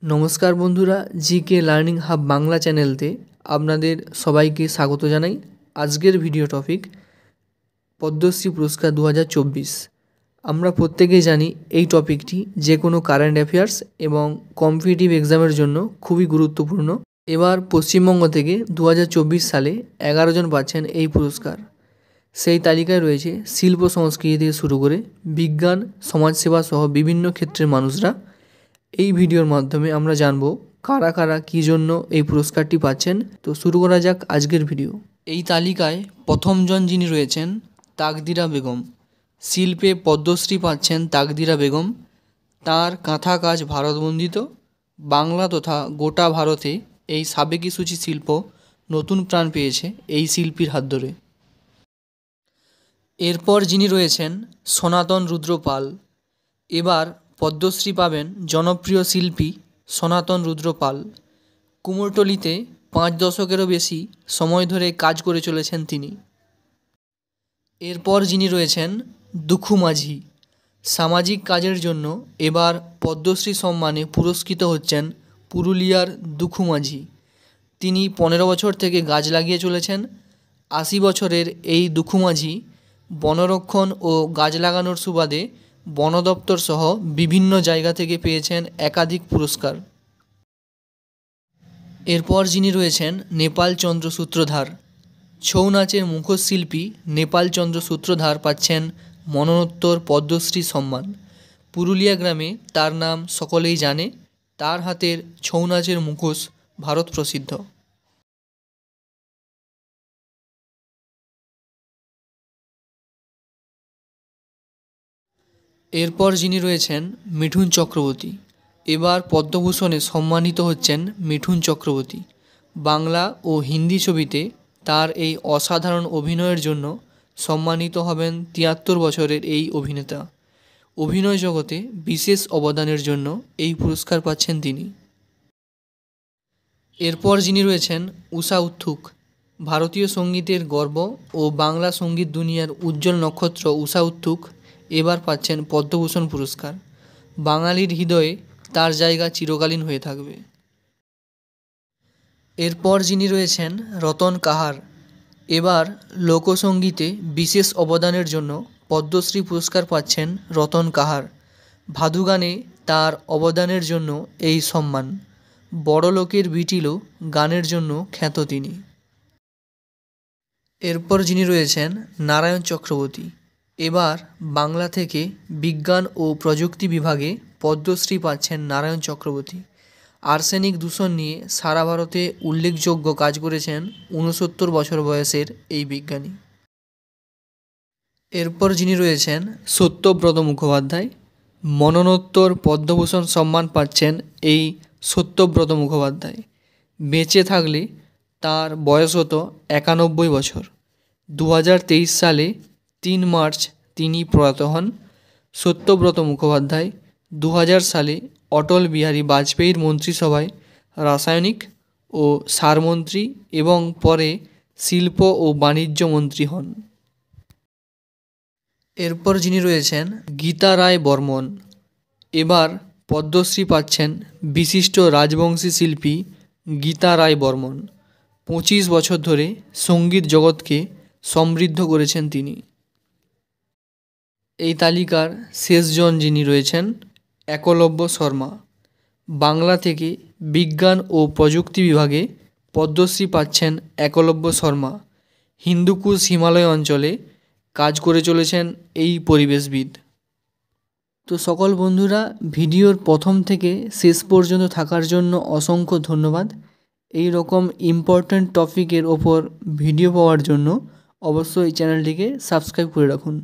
নমস্কার বন্ধুরা, GK learning hub Bangla চ্যানেলতে আপনাদের সবাইকে স্বাগত জানাই। আজকের ভিডিও টপিক পদ্মশ্রী পুরস্কার 2024। আমরা প্রত্যেকেই জানি এই টপিকটি যে কোনো কারেন্ট অ্যাফেয়ার্স এবং কম্পিটিটিভ এক্সামের জন্য খুবই গুরুত্বপূর্ণ। এবার পশ্চিমবঙ্গ থেকে 2024 সালে 11 জন পাচ্ছেন এই পুরস্কার। সেই তালিকায় রয়েছে শিল্প সংস্কৃতি থেকে শুরু করে বিজ্ঞান, সমাজসেবা সহ বিভিন্ন ক্ষেত্রের মানুষরা। এই ভিডিওর মাধ্যমে আমরা জানব কারা কারা কী জন্য এই পুরস্কারটি পাচ্ছেন। তো শুরু করা যাক আজকের ভিডিও। এই তালিকায় প্রথমজন যিনি রয়েছেন তাকদিরা বেগম। শিল্পে পদ্মশ্রী পাচ্ছেন তাকদিরা বেগম। তার কাঁথা কাজ ভারতবন্দিত। বাংলা তথা গোটা ভারতে এই সাবেকি সূচি শিল্প নতুন প্রাণ পেয়েছে এই শিল্পীর হাত ধরে। এরপর যিনি রয়েছেন সনাতন রুদ্র পাল। এবার পদ্মশ্রী পাবেন জনপ্রিয় শিল্পী সনাতন রুদ্র পাল। কুমোরটুলিতে 5 দশকেরও বেশি সময় ধরে কাজ করে চলেছেন তিনি। এরপর যিনি রয়েছেন দুখু মাঝি। সামাজিক কাজের জন্য এবার পদ্মশ্রী সম্মানে পুরস্কৃত হচ্ছেন পুরুলিয়ার দুখু মাঝি। তিনি 15 বছর থেকে গাছ লাগিয়ে চলেছেন। 80 বছরের এই দুখু মাঝি বনরক্ষণ ও গাছ লাগানোর সুবাদে বন দপ্তর সহ বিভিন্ন জায়গা থেকে পেয়েছেন একাধিক পুরস্কার। এরপর যিনি রয়েছেন নেপাল চন্দ্র সূত্রধার। ছৌ নাচের মুখোশ শিল্পী নেপাল চন্দ্র সূত্রধার পাচ্ছেন মরণোত্তর পদ্মশ্রী সম্মান। পুরুলিয়া গ্রামে তার নাম সকলেই জানে। তার হাতের ছৌ নাচের মুখোশ ভারত প্রসিদ্ধ। এরপর যিনি রয়েছেন মিঠুন চক্রবর্তী। এবার পদ্মভূষণে সম্মানিত হচ্ছেন মিঠুন চক্রবর্তী। বাংলা ও হিন্দি ছবিতে তার এই অসাধারণ অভিনয়ের জন্য সম্মানিত হবেন 73 বছরের এই অভিনেতা। অভিনয় জগতে বিশেষ অবদানের জন্য এই পুরস্কার পাচ্ছেন তিনি। এরপর যিনি রয়েছেন ঊষা উত্থুপ। ভারতীয় সঙ্গীতের গর্ব ও বাংলা সঙ্গীত দুনিয়ার উজ্জ্বল নক্ষত্র ঊষা উত্থুপ এবার পাচ্ছেন পদ্মভূষণ পুরস্কার। বাঙালির হৃদয়ে তার জায়গা চিরকালীন হয়ে থাকবে। এরপর যিনি রয়েছেন রতন কাহার। এবার লোকসঙ্গীতে বিশেষ অবদানের জন্য পদ্মশ্রী পুরস্কার পাচ্ছেন রতন কাহার। ভাদু গানে তার অবদানের জন্য এই সম্মান। বড়লোকের বিটিলও গানের জন্য খ্যাত তিনি। এরপর যিনি রয়েছেন নারায়ণ চক্রবর্তী। এবার বাংলা থেকে বিজ্ঞান ও প্রযুক্তি বিভাগে পদ্মশ্রী পাচ্ছেন নারায়ণ চক্রবর্তী। আর্সেনিক দূষণ নিয়ে সারা ভারতে উল্লেখযোগ্য কাজ করেছেন 69 বছর বয়সের এই বিজ্ঞানী। এরপর যিনি রয়েছেন সত্যব্রত মুখোপাধ্যায়। মরণোত্তর পদ্মভূষণ সম্মান পাচ্ছেন এই সত্যব্রত মুখোপাধ্যায়। বেঁচে থাকলে তার বয়স হতো 91 বছর। 2023 সালে 3 মার্চ তিনি প্রয়াত হন। সত্যব্রত মুখোপাধ্যায় 2000 সালে অটল বিহারী বাজপেয়ীর মন্ত্রিসভায় রাসায়নিক ও সারমন্ত্রী এবং পরে শিল্প ও বাণিজ্য মন্ত্রী হন। এরপর যিনি রয়েছেন গীতা রায় বর্মন। এবার পদ্মশ্রী পাচ্ছেন বিশিষ্ট রাজবংশী শিল্পী গীতা রায় বর্মন। 25 বছর ধরে সঙ্গীত জগৎকে সমৃদ্ধ করেছেন তিনি। এই তালিকার শেষজন যিনি রয়েছেন একলব্য শর্মা। বাংলা থেকে বিজ্ঞান ও প্রযুক্তি বিভাগে পদ্মশ্রী পাচ্ছেন একলব্য শর্মা। হিন্দুকুশ হিমালয় অঞ্চলে কাজ করে চলেছেন এই পরিবেশবিদ। তো সকল বন্ধুরা, ভিডিওর প্রথম থেকে শেষ পর্যন্ত থাকার জন্য অসংখ্য ধন্যবাদ। এই রকম ইম্পর্ট্যান্ট টপিকের ওপর ভিডিও পাওয়ার জন্য অবশ্যই চ্যানেলটিকে সাবস্ক্রাইব করে রাখুন।